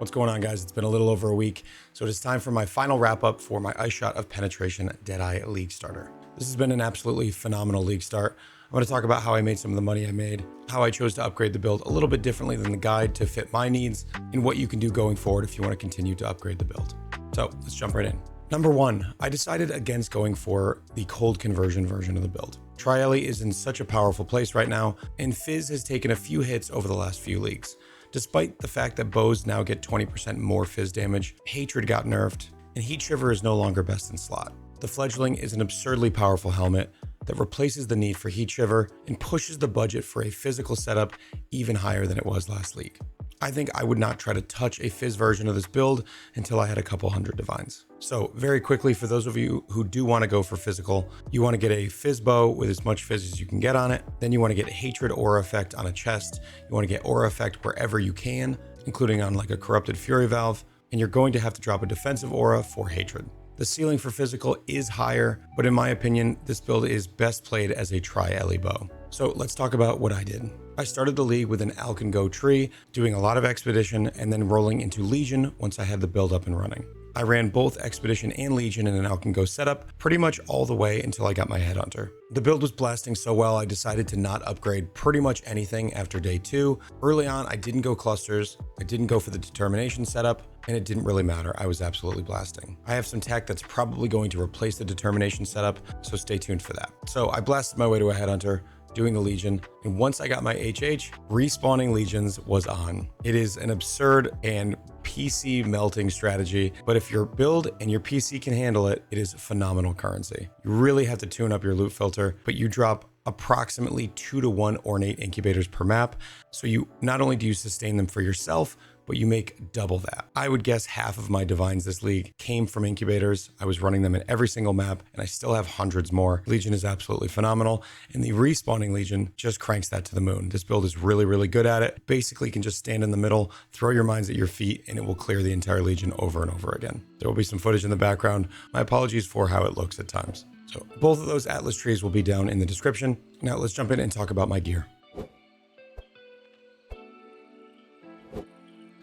What's going on, guys? It's been a little over a week, so it is time for my final wrap-up for my Ice Shot of Penetration Deadeye League Starter. This has been an absolutely phenomenal league start. I'm going to talk about how I made some of the money I made, how I chose to upgrade the build a little bit differently than the guide to fit my needs, and what you can do going forward if you want to continue to upgrade the build. So let's jump right in. Number one, I decided against going for the cold conversion version of the build. Tri-Ellie is in such a powerful place right now, and Fizz has taken a few hits over the last few leagues. Despite the fact that bows now get 20% more Fizz damage, Hatred got nerfed, and Heat Shiver is no longer best in slot. The Fledgling is an absurdly powerful helmet that replaces the need for Heat Shiver and pushes the budget for a physical setup even higher than it was last league. I think I would not try to touch a Fizz version of this build until I had a couple hundred divines. So very quickly, for those of you who do want to go for physical, you want to get a Fizz bow with as much Fizz as you can get on it. Then you want to get Hatred Aura Effect on a chest. You want to get Aura Effect wherever you can, including on like a Corrupted Fury Valve. And you're going to have to drop a defensive aura for Hatred. The ceiling for physical is higher, but in my opinion, this build is best played as a Tri-Ellie bow. So let's talk about what I did. I started the league with an Alkengo tree, doing a lot of Expedition, and then rolling into Legion once I had the build up and running. I ran both Expedition and Legion in an Alkengo setup pretty much all the way until I got my Headhunter. The build was blasting so well, I decided to not upgrade pretty much anything after day 2. Early on, I didn't go clusters, I didn't go for the determination setup, and it didn't really matter. I was absolutely blasting. I have some tech that's probably going to replace the determination setup, so stay tuned for that. So I blasted my way to a Headhunter, doing the Legion, and once I got my HH, respawning Legions was on. It is an absurd and PC melting strategy, but if your build and your PC can handle it, it is phenomenal currency. You really have to tune up your loot filter, but you drop approximately 2 to 1 ornate incubators per map, so you not only do you sustain them for yourself, but you make double that. I would guess half of my divines this league came from incubators. I was running them in every single map, and I still have hundreds more. Legion is absolutely phenomenal, and the respawning Legion just cranks that to the moon. This build is really, really good at it. Basically, you can just stand in the middle, throw your mines at your feet, and it will clear the entire Legion over and over again. There will be some footage in the background. My apologies for how it looks at times. So both of those Atlas trees will be down in the description. Now let's jump in and talk about my gear.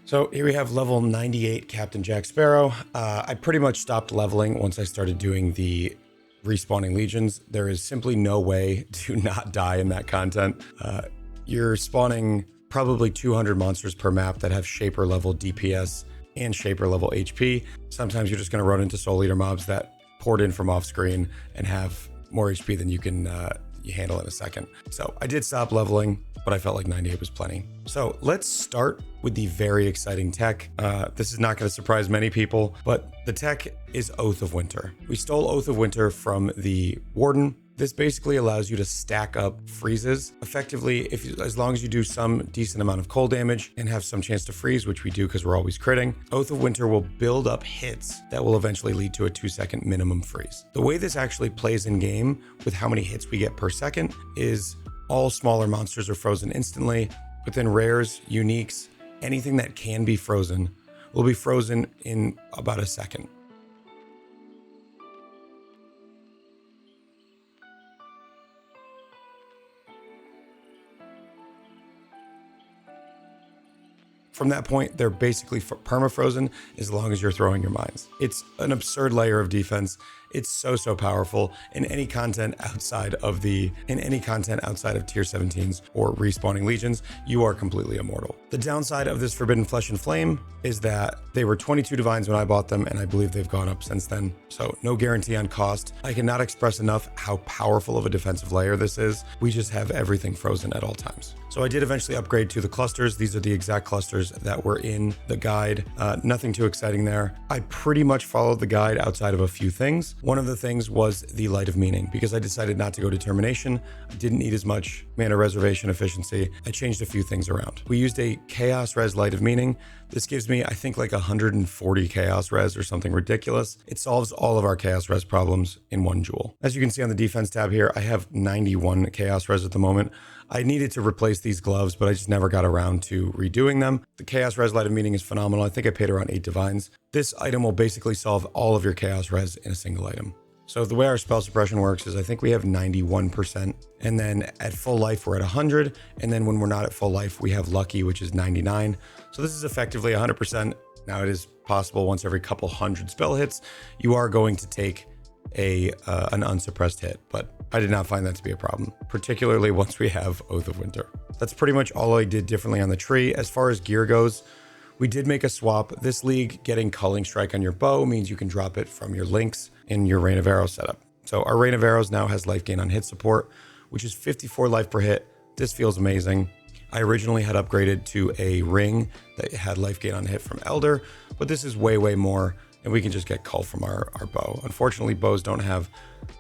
So here we have level 98 Captain Jack Sparrow. I pretty much stopped leveling once I started doing the respawning Legions. There is simply no way to not die in that content. You're spawning probably 200 monsters per map that have Shaper level DPS and Shaper level HP. Sometimes you're just going to run into Soul Eater mobs that poured in from off screen and have more HP than you can handle in a second. So I did stop leveling, but I felt like 98 was plenty. So let's start with the very exciting tech. This is not going to surprise many people, but the tech is Oath of Winter. We stole Oath of Winter from the Warden. This basically allows you to stack up freezes effectively as long as you do some decent amount of cold damage and have some chance to freeze, which we do because we're always critting. Oath of Winter will build up hits that will eventually lead to a 2-second minimum freeze. The way this actually plays in game with how many hits we get per second is all smaller monsters are frozen instantly. Within rares, uniques, anything that can be frozen will be frozen in about a second. From that point, they're basically perma-frozen as long as you're throwing your mines. It's an absurd layer of defense. It's so powerful. In any content outside of tier 17s or respawning Legions, you are completely immortal. The downside of this Forbidden Flesh and Flame is that they were 22 divines when I bought them, and I believe they've gone up since then. So no guarantee on cost. I cannot express enough how powerful of a defensive layer this is. We just have everything frozen at all times. So I did eventually upgrade to the clusters. These are the exact clusters that were in the guide. Nothing too exciting there. I pretty much followed the guide outside of a few things. One of the things was the Light of Meaning. Because I decided not to go determination, I didn't need as much mana reservation efficiency. I changed a few things around. We used a Chaos Res Light of Meaning. This gives me, I think, like 140 Chaos Res or something ridiculous. It solves all of our Chaos Res problems in 1 jewel. As you can see on the defense tab here, I have 91 Chaos Res at the moment. I needed to replace these gloves, but I just never got around to redoing them. The Chaos Res Light of Meaning is phenomenal. I think I paid around 8 divines. This item will basically solve all of your Chaos Res in a single item. So the way our spell suppression works is I think we have 91%, and then at full life we're at 100, and then when we're not at full life we have lucky, which is 99. So this is effectively 100%. Now it is possible once every couple hundred spell hits you are going to take an unsuppressed hit, but I did not find that to be a problem, particularly once we have Oath of Winter. That's pretty much all I did differently on the tree. As far as gear goes, we did make a swap. This league, getting Culling Strike on your bow means you can drop it from your links in your Rain of Arrows setup. So our Rain of Arrows now has life gain on hit support, which is 54 life per hit. This feels amazing. I originally had upgraded to a ring that had life gain on hit from Elder, but this is way, way more, and we can just get Cull from our bow. Unfortunately, bows don't have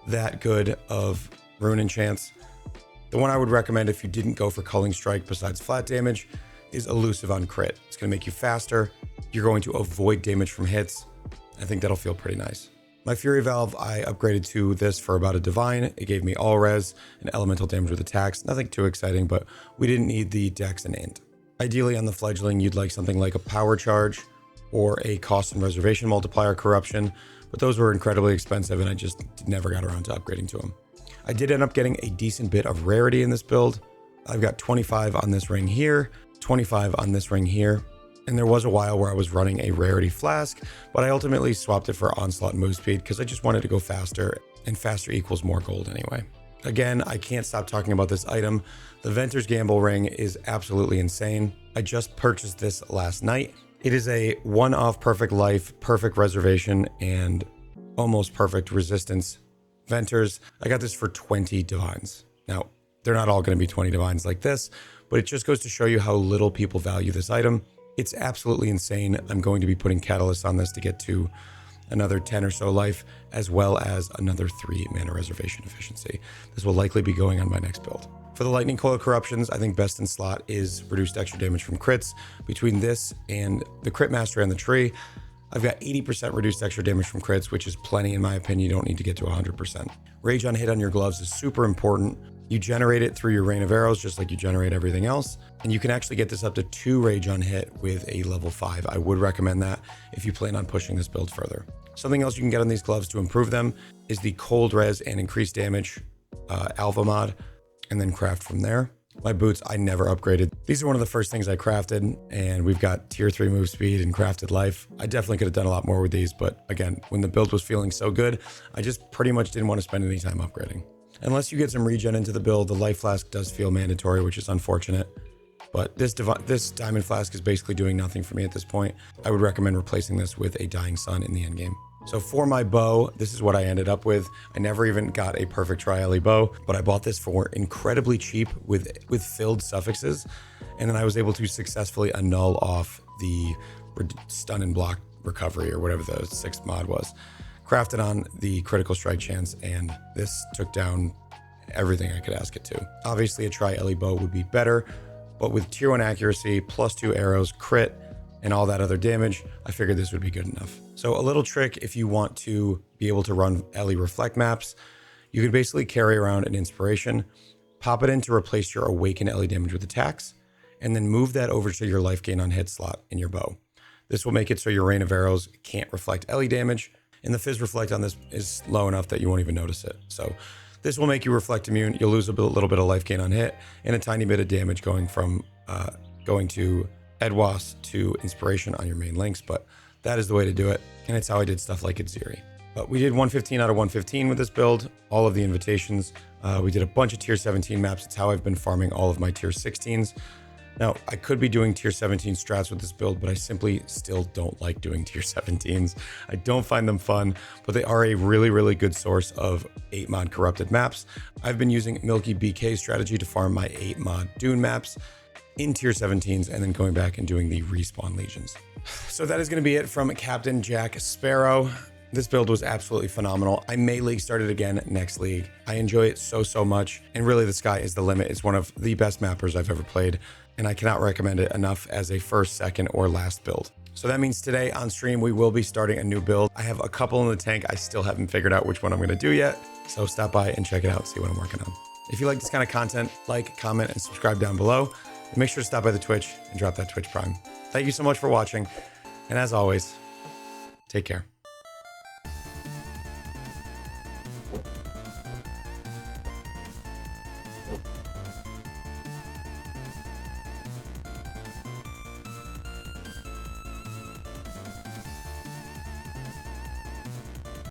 that good of rune enchants. The one I would recommend if you didn't go for Culling Strike besides flat damage is Elusive on crit. It's going to make you faster. You're going to avoid damage from hits. I think that'll feel pretty nice. My Fury Valve, I upgraded to this for about a Divine. It gave me all res and elemental damage with attacks. Nothing too exciting, but we didn't need the Dex and Int. Ideally on the Fledgling, you'd like something like a Power Charge or a Cost and Reservation Multiplier Corruption, but those were incredibly expensive and I just never got around to upgrading to them. I did end up getting a decent bit of rarity in this build. I've got 25 on this ring here, 25 on this ring here. And there was a while where I was running a rarity flask, but I ultimately swapped it for Onslaught move speed because I just wanted to go faster, and faster equals more gold anyway. Again, I can't stop talking about this item. The Venter's Gamble ring is absolutely insane. I just purchased this last night. It is a one-off perfect life, perfect reservation, and almost perfect resistance Venters. I got this for 20 divines. Now, they're not all going to be 20 divines like this, but it just goes to show you how little people value this item. It's absolutely insane. I'm going to be putting catalysts on this to get to another 10 or so life, as well as another 3 mana reservation efficiency. This will likely be going on my next build. For the Lightning Coil corruptions, I think best in slot is reduced extra damage from crits. Between this and the Crit Mastery on the tree, I've got 80% reduced extra damage from crits, which is plenty in my opinion. You don't need to get to 100%. Rage on hit on your gloves is super important. You generate it through your Rain of Arrows, just like you generate everything else. And you can actually get this up to 2 rage on hit with a level 5. I would recommend that if you plan on pushing this build further. Something else you can get on these gloves to improve them is the cold res and increased damage alpha mod, and then craft from there. My boots, I never upgraded. These are one of the first things I crafted, and we've got tier 3 move speed and crafted life. I definitely could have done a lot more with these, but again, when the build was feeling so good, I just pretty much didn't want to spend any time upgrading. Unless you get some regen into the build, the life flask does feel mandatory, which is unfortunate. But this diamond flask is basically doing nothing for me at this point. I would recommend replacing this with a Dying Sun in the endgame. So for my bow, this is what I ended up with. I never even got a perfect Tri-Ele bow, but I bought this for incredibly cheap with filled suffixes. And then I was able to successfully annul off the stun and block recovery or whatever the 6th mod was. Crafted on the critical strike chance, and this took down everything I could ask it to. Obviously a Tri-Ele bow would be better, but with tier 1 accuracy, +2 arrows, crit, and all that other damage, I figured this would be good enough. So a little trick if you want to be able to run Ele reflect maps, you can basically carry around an inspiration, pop it in to replace your awaken Ele damage with attacks, and then move that over to your life gain on hit slot in your bow. This will make it so your Rain of Arrows can't reflect Ele damage, and the Fizz Reflect on this is low enough that you won't even notice it. So this will make you reflect immune. You'll lose a little bit of life gain on hit and a tiny bit of damage going from going to Edwas to inspiration on your main links, but that is the way to do it. And it's how I did stuff like Itziri. But we did 115 out of 115 with this build, all of the invitations. We did a bunch of tier 17 maps. It's how I've been farming all of my tier 16s. Now, I could be doing tier 17 strats with this build, but I simply still don't like doing tier 17s. I don't find them fun, but they are a really, really good source of 8 mod corrupted maps. I've been using Milky BK strategy to farm my 8 mod Dune maps in tier 17s and then going back and doing the respawn legions. So that is going to be it from Captain Jack Sparrow. This build was absolutely phenomenal. I may league start it again next league. I enjoy it so much, and really the sky is the limit. It's one of the best mappers I've ever played, and I cannot recommend it enough as a first, second, or last build. So that means today on stream, we will be starting a new build. I have a couple in the tank. I still haven't figured out which one I'm going to do yet. So stop by and check it out, see what I'm working on. If you like this kind of content, like, comment, and subscribe down below. And make sure to stop by the Twitch and drop that Twitch Prime. Thank you so much for watching. And as always, take care.